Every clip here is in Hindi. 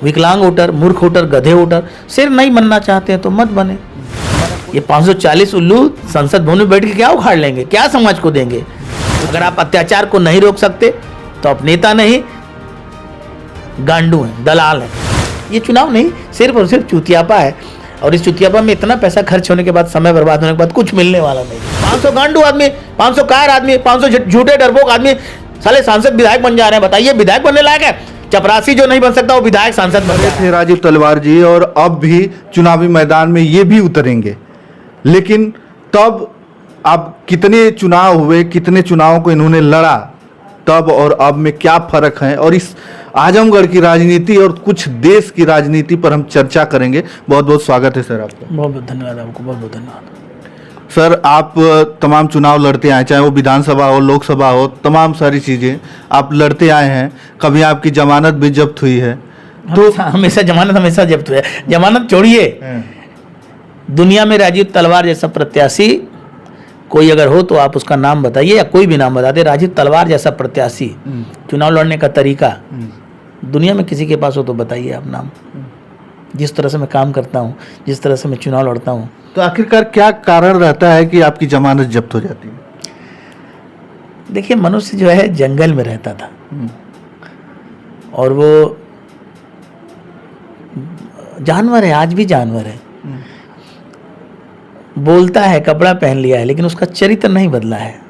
विकलांग वोटर, मूर्ख वोटर, गधे वोटर। सिर नहीं बनना चाहते हैं तो मत बने। ये 540 उल्लू संसद भवन में बैठ के क्या उखाड़ लेंगे, क्या समाज को देंगे? अगर आप अत्याचार को नहीं रोक सकते तो आप नेता नहीं, गांडू हैं, दलाल हैं। ये चुनाव नहीं, सिर्फ और सिर्फ चुतियापा है। और इस चुतियापा में इतना पैसा खर्च होने के बाद, समय बर्बाद होने के बाद कुछ मिलने वाला नहीं। 500 गांडू आदमी, 500 कार आदमी, 500 झूठे डरपोक आदमी साले सांसद विधायक बन जा रहे हैं। बताइए, विधायक बनने लायक है? चपरासी जो नहीं बन सकता वो विधायक सांसद बन रहे थे राजीव तलवार जी, और अब भी चुनावी मैदान में ये भी उतरेंगे। लेकिन तब अब कितने चुनाव हुए, कितने चुनावों को इन्होंने लड़ा, तब और अब में क्या फर्क है, और इस आजमगढ़ की राजनीति और कुछ देश की राजनीति पर हम चर्चा करेंगे। बहुत बहुत स्वागत है सर आपका। बहुत बहुत धन्यवाद आपको, बहुत बहुत धन्यवाद। सर, आप तमाम चुनाव लड़ते आए, चाहे वो विधानसभा हो, लोकसभा हो, तमाम सारी चीज़ें आप लड़ते आए हैं। कभी आपकी जमानत भी जब्त हुई है? तो हमेशा जमानत हमेशा जब्त हुई है। जमानत छोड़िए, दुनिया में राजीव तलवार जैसा प्रत्याशी कोई अगर हो तो आप उसका नाम बताइए, या कोई भी नाम बता दे। राजीव तलवार जैसा प्रत्याशी, चुनाव लड़ने का तरीका दुनिया में किसी के पास हो तो बताइए आप नाम। जिस तरह से मैं काम करता हूँ, जिस तरह से मैं चुनाव लड़ता हूँ। तो आखिरकार क्या कारण रहता है कि आपकी जमानत जब्त हो जाती है? देखिए, मनुष्य जो है जंगल में रहता था और वो जानवर है, आज भी जानवर है। बोलता है, कपड़ा पहन लिया है, लेकिन उसका चरित्र नहीं बदला है।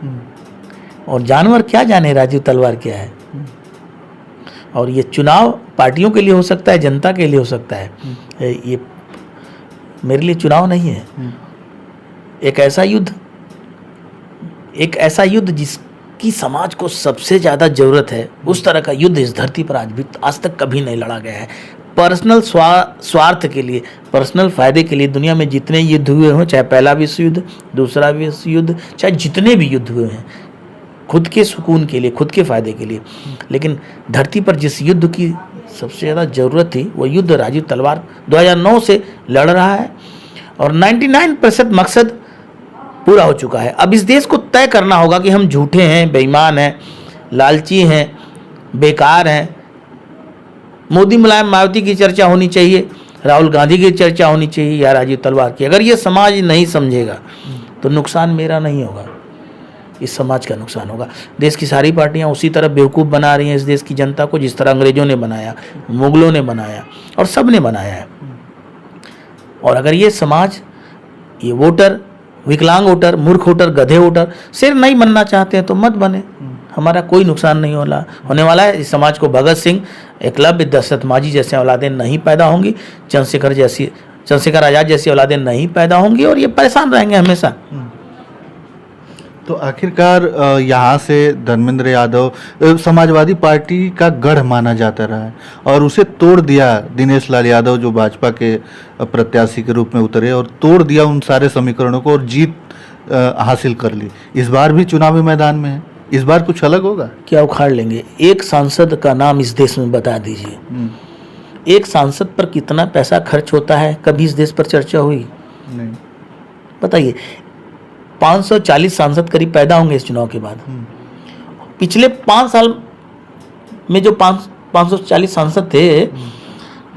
और जानवर क्या जाने राजीव तलवार क्या है। और ये चुनाव पार्टियों के लिए हो सकता है, जनता के लिए हो सकता है। ये मेरे लिए चुनाव नहीं है। एक ऐसा युद्ध जिसकी समाज को सबसे ज़्यादा ज़रूरत है, उस तरह का युद्ध इस धरती पर आज तक कभी नहीं लड़ा गया है। पर्सनल स्वार्थ के लिए, पर्सनल फायदे के लिए दुनिया में जितने युद्ध हुए हों, चाहे पहला विश्व युद्ध, दूसरा विश्व युद्ध, चाहे जितने भी युद्ध हुए हैं, खुद के सुकून के लिए, खुद के फायदे के लिए। लेकिन धरती पर जिस युद्ध की सबसे ज़्यादा ज़रूरत थी, वो युद्ध राजीव तलवार 2009 से लड़ रहा है और 99% मकसद पूरा हो चुका है। अब इस देश को तय करना होगा कि हम झूठे हैं, बेईमान हैं, लालची हैं, बेकार हैं। मोदी, मुलायम, मायावती की चर्चा होनी चाहिए, राहुल गांधी की चर्चा होनी चाहिए, या राजीव तलवार की। अगर ये समाज नहीं समझेगा तो नुकसान मेरा नहीं होगा, इस समाज का नुकसान होगा। देश की सारी पार्टियां उसी तरह बेवकूफ़ बना रही हैं इस देश की जनता को, जिस तरह अंग्रेजों ने बनाया, मुगलों ने बनाया और सब ने बनाया है। और अगर ये समाज, ये वोटर, विकलांग वोटर, मूर्ख वोटर, गधे वोटर सिर नहीं बनना चाहते हैं तो मत बने। हमारा कोई नुकसान नहीं होने वाला है। इस समाज को भगत सिंह, एकलव्य, दशरथ माझी जैसे औलादें नहीं पैदा होंगी, चंद्रशेखर आज़ाद जैसी औलादें नहीं पैदा होंगी, और ये परेशान रहेंगे हमेशा। तो आखिरकार यहाँ से धर्मेंद्र यादव समाजवादी पार्टी का गढ़ माना जाता रहा है, और उसे तोड़ दिया दिनेश लाल यादव, जो भाजपा के प्रत्याशी के रूप में उतरे, और तोड़ दिया उन सारे समीकरणों को और जीत हासिल कर ली। इस बार भी चुनावी मैदान में है, इस बार कुछ अलग होगा? क्या उखाड़ लेंगे? एक सांसद का नाम इस देश में बता दीजिए। एक सांसद पर कितना पैसा खर्च होता है, कभी इस देश पर चर्चा हुई? नहीं। बताइए। 540 सांसद करीब पैदा होंगे इस चुनाव के बाद। पिछले 5 साल में जो 540 सांसद थे,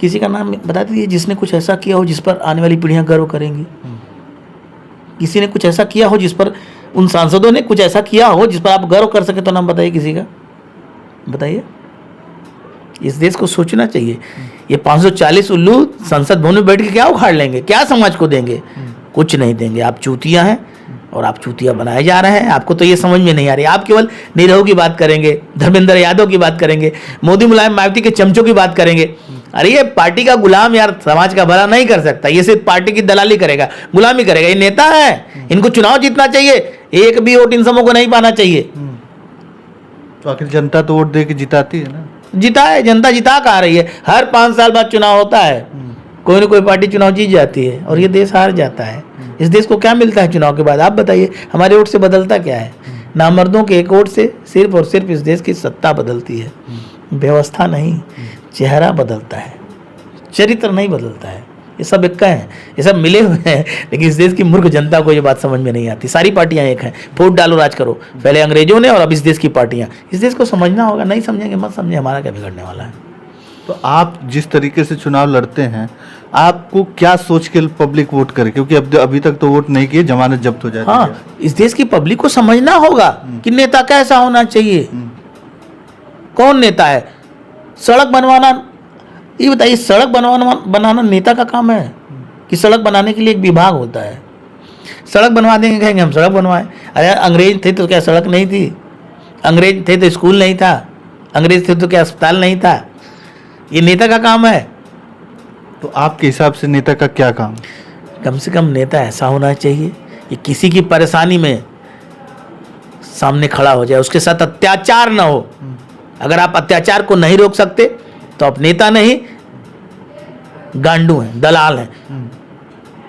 किसी का नाम बता दीजिए जिसने कुछ ऐसा किया हो जिस पर आने वाली पीढ़ियां गर्व करेंगी। किसी ने कुछ ऐसा किया हो जिस पर, उन सांसदों ने कुछ ऐसा किया हो जिस पर आप गर्व कर सके, तो नाम बताइए किसी का। बताइए। इस देश को सोचना चाहिए। ये 540 उल्लू संसद भवन में बैठ के क्या उखाड़ लेंगे, क्या समाज को देंगे? कुछ नहीं देंगे। आप चूतिया हैं और आप चूतिया बनाए जा रहे हैं। आपको तो ये समझ में नहीं आ रही। आप केवल निरहु की बात करेंगे, धर्मेंद्र यादव की बात करेंगे, मोदी, मुलायम, मायावती के चमचों की बात करेंगे। अरे ये पार्टी का गुलाम यार समाज का भला नहीं कर सकता। ये सिर्फ पार्टी की दलाली करेगा, गुलामी करेगा। ये नेता है, इनको चुनाव जीतना चाहिए, एक भी वोट इन सबों को नहीं पाना चाहिए। तो आखिर जनता तो वोट दे के जिताती है ना? जिता है, जनता जिता कहा रही है। हर 5 साल बाद चुनाव होता है, कोई ना कोई पार्टी चुनाव जीत जाती है और ये देश हार जाता है। इस देश को क्या मिलता है चुनाव के बाद? आप बताइए। हमारे वोट से बदलता क्या है? नामर्दों के एक वोट से सिर्फ और सिर्फ इस देश की सत्ता बदलती है, व्यवस्था नहीं। चेहरा बदलता है, चरित्र नहीं बदलता है। ये सब एक हैं, ये सब मिले हुए हैं, लेकिन इस देश की मूर्ख जनता को ये बात समझ में नहीं आती। सारी पार्टियां एक हैं, वोट डालो राज करो। पहले अंग्रेजों ने और अब इस देश की पार्टियां। इस देश को समझना होगा। नहीं समझेंगे मत समझे, हमारा क्या बिगड़ने वाला है। तो आप जिस तरीके से चुनाव लड़ते हैं, आपको क्या सोच के पब्लिक वोट करे? क्योंकि अभी तक तो वोट नहीं किए, जमानत जब्त हो जाती है। हाँ, इस देश की पब्लिक को समझना होगा कि नेता कैसा होना चाहिए, कौन नेता है। सड़क बनवाना, ये बताइए, सड़क बनाना नेता का काम है कि सड़क बनाने के लिए एक विभाग होता है? सड़क बनवा देंगे, कहेंगे हम सड़क बनवाएं। अरे अंग्रेज थे तो क्या सड़क नहीं थी? अंग्रेज थे तो स्कूल नहीं था? अंग्रेज थे तो क्या अस्पताल नहीं था? ये नेता का काम है। तो आपके हिसाब से नेता का क्या काम? कम से कम नेता ऐसा होना चाहिए कि किसी की परेशानी में सामने खड़ा हो जाए, उसके साथ अत्याचार ना हो। अगर आप अत्याचार को नहीं रोक सकते तो आप नेता नहीं, गांडू हैं, दलाल हैं।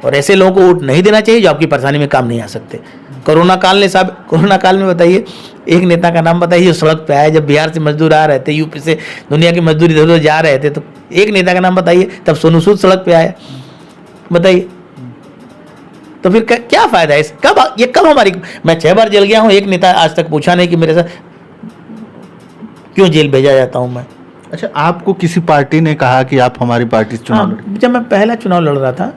और ऐसे लोगों को वोट नहीं देना चाहिए जो आपकी परेशानी में काम नहीं आ सकते। कोरोना काल में बताइए, एक नेता का नाम बताइए जो सड़क पे आया। जब बिहार से मजदूर आ रहे थे, यूपी से दुनिया की मजदूर इधर उधर जा रहे थे, तो एक नेता का नाम बताइए। तब सोनू सूद सड़क पे आया, बताइए। तो फिर क्या फायदा है? कब हमारी, मैं 6 बार जेल गया हूँ, एक नेता आज तक पूछा नहीं कि मेरे साथ क्यों जेल भेजा जाता हूँ मैं। अच्छा, आपको किसी पार्टी ने कहा कि आप हमारी पार्टी से चुनाव लड़ें? जब मैं पहला चुनाव लड़ रहा था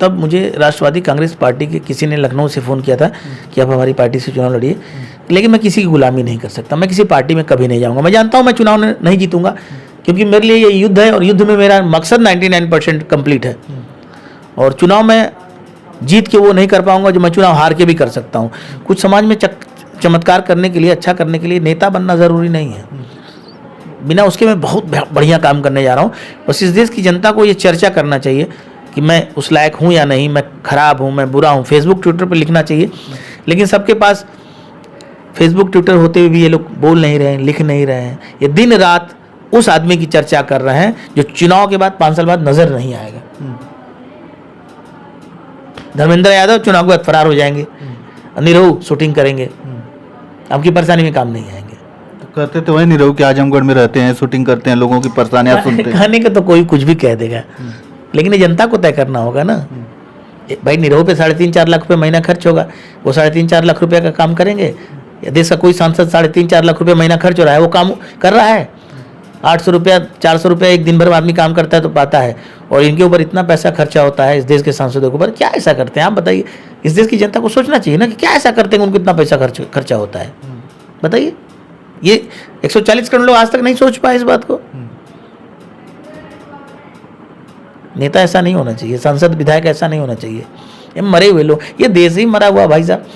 तब मुझे राष्ट्रवादी कांग्रेस पार्टी के किसी ने लखनऊ से फ़ोन किया था कि आप हमारी पार्टी से चुनाव लड़िए। लेकिन मैं किसी की गुलामी नहीं कर सकता, मैं किसी पार्टी में कभी नहीं जाऊंगा। मैं जानता हूं मैं चुनाव नहीं जीतूंगा, क्योंकि मेरे लिए ये युद्ध है और युद्ध में मेरा मकसद 99% कंप्लीट है। और चुनाव में जीत के वो नहीं कर पाऊंगा जो मैं चुनाव हार के भी कर सकता हूँ। कुछ समाज में चमत्कार करने के लिए, अच्छा करने के लिए नेता बनना ज़रूरी नहीं है। बिना उसके मैं बहुत बढ़िया काम करने जा रहा हूँ। बस इस देश की जनता को ये चर्चा करना चाहिए कि मैं उस लायक हूँ या नहीं, मैं खराब हूँ, मैं बुरा हूँ। फेसबुक ट्विटर पर लिखना चाहिए, लेकिन सबके पास फेसबुक ट्विटर होते हुए भी ये लोग बोल नहीं रहे हैं, लिख नहीं रहे हैं। ये दिन रात उस आदमी की चर्चा कर रहे हैं जो चुनाव के बाद 5 साल बाद नजर नहीं आएगा। धर्मेंद्र यादव चुनाव के बाद फरार हो जाएंगे, निरहु शूटिंग करेंगे, आपकी परेशानी में काम नहीं आएंगे। तो कहते तो वही निरहु कि आजमगढ़ में रहते हैं, शूटिंग करते हैं, लोगों की परेशानियां सुनते हैं। कहने का तो कोई कुछ भी कह देगा, लेकिन ये जनता को तय करना होगा ना। भाई निरहु पे 3.5-4 लाख रुपए महीना खर्च होगा, वो 3.5-4 लाख रुपए का काम करेंगे। देश का कोई सांसद 3.5-4 लाख रुपए महीना खर्च हो रहा है, वो काम कर रहा है। 800 रुपया 400 रुपया एक दिन भर में आदमी काम करता है तो पाता है, और इनके ऊपर इतना पैसा खर्चा होता है इस देश के सांसदों के ऊपर। क्या ऐसा करते हैं आप बताइए? इस देश की जनता को सोचना चाहिए ना कि क्या ऐसा करते हैं उनको इतना पैसा खर्चा होता है, बताइए। ये 140 करोड़ लोग आज तक नहीं सोच पाए इस बात को। नेता ऐसा नहीं होना चाहिए, सांसद विधायक ऐसा नहीं होना चाहिए। ये मरे हुए लोग, ये देश ही मरा हुआ भाई साहब।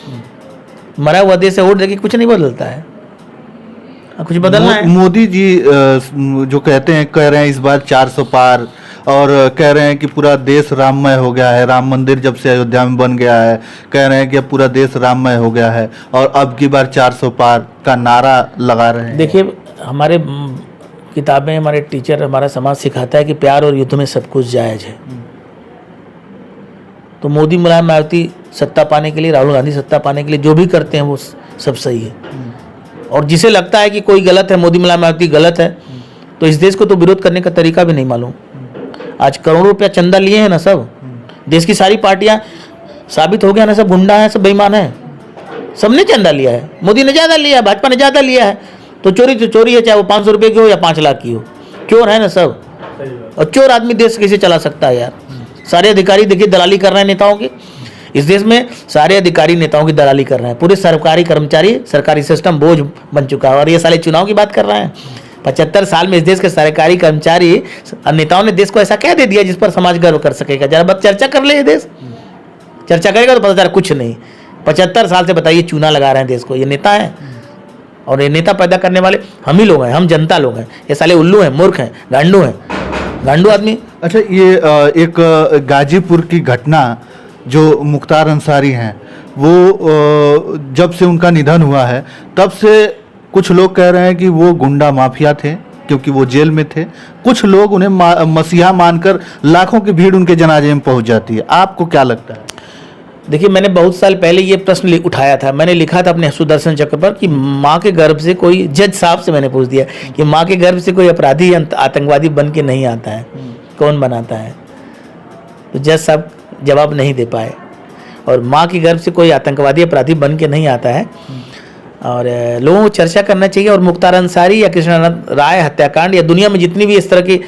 मरा हुआ देश से वोट देके कुछ नहीं बदलता है, कुछ बदलना है। मोदी जी जो कह रहे हैं इस बार 400 पार, और कह रहे हैं कि पूरा देश राममय हो गया है। राम मंदिर जब से अयोध्या में बन गया है, कह रहे हैं कि अब पूरा देश राममय हो गया है, और अब की बार 400 पार का नारा लगा रहे हैं। देखिए, हमारे किताबें, हमारे टीचर, हमारा समाज सिखाता है कि प्यार और युद्ध में सब कुछ जायज़ है। तो मोदी, मुलायम, मायावती सत्ता पाने के लिए, राहुल गांधी सत्ता पाने के लिए जो भी करते हैं वो सब सही है। और जिसे लगता है कि कोई गलत है, मोदी, मुलायम, मायावती गलत है, तो इस देश को तो विरोध करने का तरीका भी नहीं मालूम। आज करोड़ों रुपया चंदा लिए हैं ना सब, देश की सारी पार्टियां, साबित हो गया ना सब गुंडा है, सब बेईमान है, सबने चंदा लिया है। मोदी ने ज़्यादा लिया है, भाजपा ने ज़्यादा लिया है, तो चोरी है, चाहे वो 500 रुपये की हो या 5 लाख की हो, चोर है ना सब। और चोर आदमी देश कैसे चला सकता है यार? सारे अधिकारी देखिए दलाली कर रहे हैं नेताओं की। इस देश में सारे अधिकारी नेताओं की दलाली कर रहे हैं। पूरे सरकारी कर्मचारी, सरकारी सिस्टम बोझ बन चुका है। और ये साले चुनाव की बात कर रहे हैं। 75 साल में इस देश के सरकारी कर्मचारी नेताओं ने देश को ऐसा क्या दे दिया जिस पर समाज गर्व कर सकेगा? जरा बस चर्चा कर ले। ये देश चर्चा करेगा तो पता चला कुछ नहीं। 75 साल से बताइए चूना लगा रहे हैं देश को, ये नेता है। और ये नेता पैदा करने वाले हम ही लोग हैं, हम जनता लोग हैं। ये साले उल्लू हैं, मूर्ख हैं, गांडू हैं, गांडू आदमी। अच्छा, ये एक गाजीपुर की घटना, जो मुख्तार अंसारी हैं, वो जब से उनका निधन हुआ है तब से कुछ लोग कह रहे हैं कि वो गुंडा माफिया थे, क्योंकि वो जेल में थे। कुछ लोग उन्हें मसीहा मानकर लाखों की भीड़ उनके जनाजे में पहुंच जाती है। आपको क्या लगता है? देखिए, मैंने बहुत साल पहले ये प्रश्न उठाया था। मैंने लिखा था अपने सुदर्शन चक्र पर कि माँ के गर्भ से कोई, जज साहब से मैंने पूछ दिया कि माँ के गर्भ से कोई अपराधी आतंकवादी बन के नहीं आता है, कौन बनाता है? तो जज साहब जवाब नहीं दे पाए। और माँ के गर्भ से कोई आतंकवादी अपराधी बन के नहीं आता है, और लोगों को चर्चा करना चाहिए। और मुख्तार अंसारी या कृष्णानंद राय हत्याकांड या दुनिया में जितनी भी इस तरह की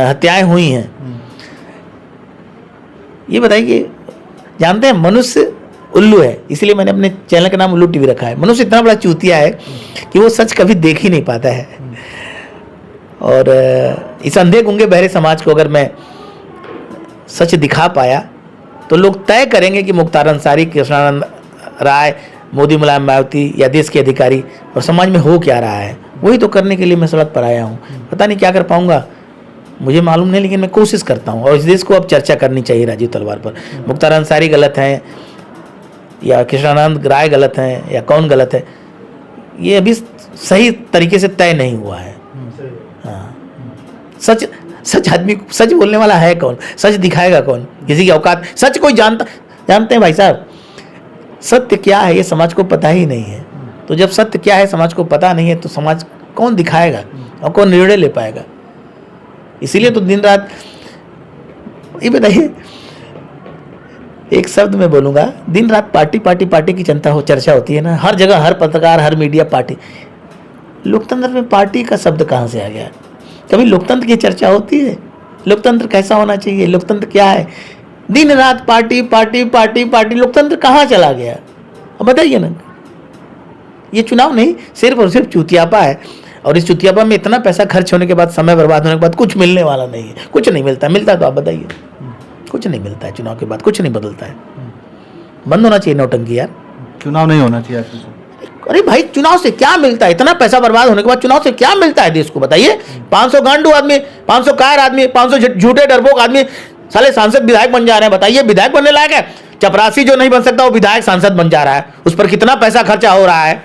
हत्याएं हुई हैं, ये बताइए, जानते हैं मनुष्य उल्लू है, इसलिए मैंने अपने चैनल का नाम उल्लू टीवी रखा है। मनुष्य इतना बड़ा चूतिया है कि वो सच कभी देख ही नहीं पाता है। और इस अंधे गूंगे बहरे समाज को अगर मैं सच दिखा पाया तो लोग तय करेंगे कि मुख्तार अंसारी, कृष्णानंद राय, मोदी, मुलायम, मायावती या देश के अधिकारी और समाज में हो क्या रहा है, वही तो करने के लिए मैं सड़क पर आया हूँ। पता नहीं क्या कर पाऊंगा, मुझे मालूम नहीं, लेकिन मैं कोशिश करता हूँ। और इस देश को अब चर्चा करनी चाहिए राजीव तलवार पर। मुख्तार अंसारी गलत हैं या कृष्णानंद राय गलत हैं या कौन गलत है, ये अभी सही तरीके से तय नहीं हुआ है। हाँ, सच आदमी, सच बोलने वाला है कौन, सच दिखाएगा कौन, किसी की औकात, सच कोई जानते हैं भाई साहब, सत्य क्या है ये समाज को पता ही नहीं है। तो जब सत्य क्या है समाज को पता नहीं है तो समाज कौन दिखाएगा और कौन निर्णय ले पाएगा। इसीलिए तो दिन रात, ये बताइए, एक शब्द में बोलूंगा, दिन रात पार्टी पार्टी पार्टी की चर्चा होती है ना, हर जगह, हर पत्रकार, हर मीडिया पार्टी। लोकतंत्र में पार्टी का शब्द कहाँ से आ गया? कभी लोकतंत्र की चर्चा होती है? लोकतंत्र कैसा होना चाहिए, लोकतंत्र क्या है? दिन रात पार्टी पार्टी पार्टी पार्टी, लोकतंत्र कहाँ चला गया? अब बताइए ना। ये चुनाव नहीं, सिर्फ और सिर्फ चूतियापा है। और इस चुतियापा में इतना पैसा खर्च होने के बाद, समय बर्बाद होने के बाद कुछ मिलने वाला नहीं है। कुछ नहीं मिलता, मिलता तो आप बताइए। कुछ नहीं मिलता है, चुनाव के बाद कुछ नहीं बदलता है। बंद होना चाहिए नौटंकी यार, चुनाव नहीं होना चाहिए। अरे भाई, चुनाव से क्या मिलता है? इतना पैसा बर्बाद होने के बाद चुनाव से क्या मिलता है देश को, बताइए। 500 गांडू आदमी, 500 कायर आदमी, 500 झूठे डरपोक आदमी साले सांसद विधायक बन जा रहे हैं। बताइए, विधायक बनने लायक है? चपरासी जो नहीं बन सकता वो विधायक सांसद बन जा रहा है, उस पर कितना पैसा खर्चा हो रहा है?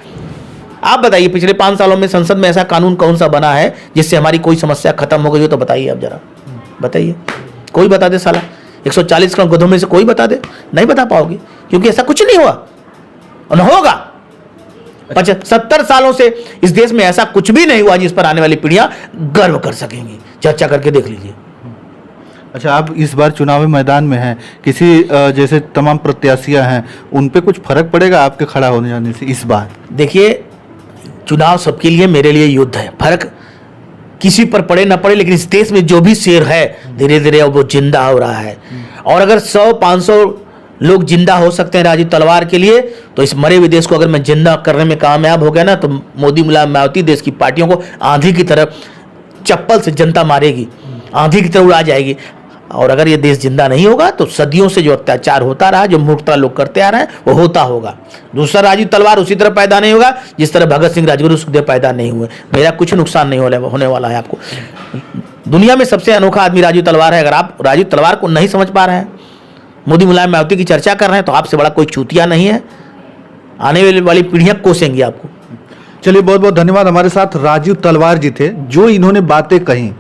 आप बताइए, पिछले 5 सालों में संसद में ऐसा कानून कौन सा बना है जिससे हमारी कोई समस्या खत्म हो गई हो? तो बताइए आप जरा, बताइए, कोई बता दे साला। 140 करोड़ गधों में से कोई बता दे? नहीं बता पाओगे, क्योंकि ऐसा कुछ नहीं हुआ और न होगा। 70 सालों से इस देश में ऐसा कुछ भी नहीं हुआ जिस पर आने वाली पीढ़ियां गर्व कर सकेंगी। चर्चा करके देख लीजिए। अच्छा, आप इस बार चुनावी मैदान में हैं, किसी जैसे तमाम प्रत्याशियां हैं, उन पे कुछ फर्क पड़ेगा आपके खड़ा होने जाने से इस बार? देखिए, चुनाव सबके लिए, मेरे लिए युद्ध है। फर्क किसी पर पड़े ना पड़े, लेकिन इस देश में जो भी शेर है धीरे धीरे अब वो जिंदा हो रहा है। और अगर 100-500 लोग जिंदा हो सकते हैं राजीव तलवार के लिए, तो इस मरे हुए देश को अगर मैं जिंदा करने में कामयाब हो गया ना, तो मोदी, मुलायम, मायावती देश की पार्टियों को आंधी की तरह चप्पल से जनता मारेगी, आंधी की तरह उड़ा जाएगी। और अगर ये देश जिंदा नहीं होगा तो सदियों से जो अत्याचार होता रहा, जो मूर्खता लोग करते आ रहे हैं, वो होता होगा। दूसरा राजीव तलवार उसी तरह पैदा नहीं होगा जिस तरह भगत सिंह, राजगुरु, सुखदेव पैदा नहीं हुए। मेरा कुछ नुकसान नहीं होने वाला है आपको। दुनिया में सबसे अनोखा आदमी राजीव तलवार है। अगर आप राजीव तलवार को नहीं समझ पा रहे हैं, मोदी, मुलायम, मायावती की चर्चा कर रहे हैं, तो आपसे बड़ा कोई चूतिया नहीं है। आने वाली पीढ़ियां कोसेंगी आपको। चलिए, बहुत बहुत धन्यवाद। हमारे साथ राजीव तलवार जी थे। जो इन्होंने बातें कही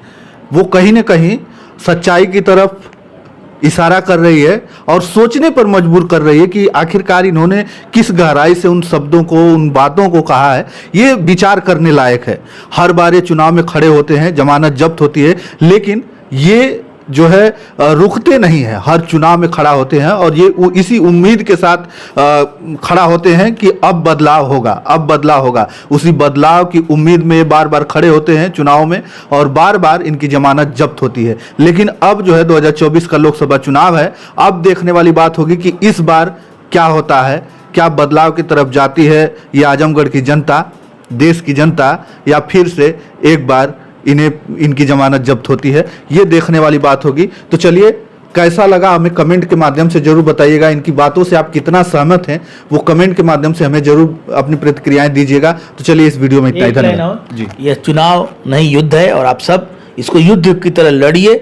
वो कहीं ना कहीं सच्चाई की तरफ इशारा कर रही है और सोचने पर मजबूर कर रही है कि आखिरकार इन्होंने किस गहराई से उन शब्दों को, उन बातों को कहा है। ये विचार करने लायक है। हर बार ये चुनाव में खड़े होते हैं, जमानत जब्त होती है, लेकिन ये जो है रुकते नहीं है, हर चुनाव में खड़ा होते हैं और ये इसी उम्मीद के साथ खड़ा होते हैं कि अब बदलाव होगा, अब बदलाव होगा। उसी बदलाव की उम्मीद में ये बार बार खड़े होते हैं चुनाव में और बार बार इनकी जमानत जब्त होती है। लेकिन अब जो है 2024 का लोकसभा चुनाव है, अब देखने वाली बात होगी कि इस बार क्या होता है, क्या बदलाव की तरफ जाती है ये आजमगढ़ की जनता, देश की जनता, या फिर से एक बार इनकी जमानत जब्त होती है। ये देखने वाली बात होगी। तो चलिए, कैसा लगा हमें कमेंट के माध्यम से जरूर बताइएगा। इनकी बातों से आप कितना सहमत हैं वो कमेंट के माध्यम से हमें जरूर अपनी प्रतिक्रियाएं दीजिएगा। तो चलिए, इस वीडियो में इतना ही। धन्यवाद जी। यह चुनाव नहीं, युद्ध है और आप सब इसको युद्ध की तरह लड़िए।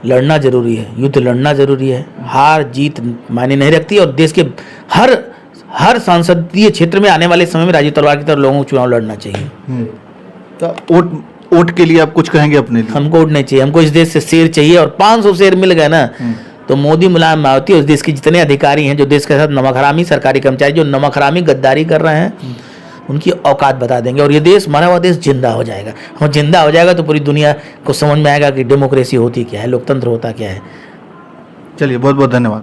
लड़ना जरूरी है, युद्ध लड़ना जरूरी है। हार जीत मायने नहीं रखती और देश के हर संसदीय क्षेत्र में आने वाले समय में राजीव तलवार की तरह लोगों को चुनाव लड़ना चाहिए। तो वोट के लिए आप कुछ कहेंगे अपने लिए? हमको वोट नहीं चाहिए, हमको इस देश से शेर चाहिए और 500 शेर मिल गए ना तो मोदी, मुलायम, मायावती, उस देश के जितने अधिकारी हैं जो देश के साथ नमक हरामी, सरकारी कर्मचारी जो नमक हरामी गद्दारी कर रहे हैं, उनकी औकात बता देंगे और ये देश, मरा हुआ देश जिंदा हो जाएगा। और जिंदा हो जाएगा तो पूरी दुनिया को समझ में आएगा कि डेमोक्रेसी होती क्या है, लोकतंत्र होता क्या है। चलिए, बहुत बहुत धन्यवाद।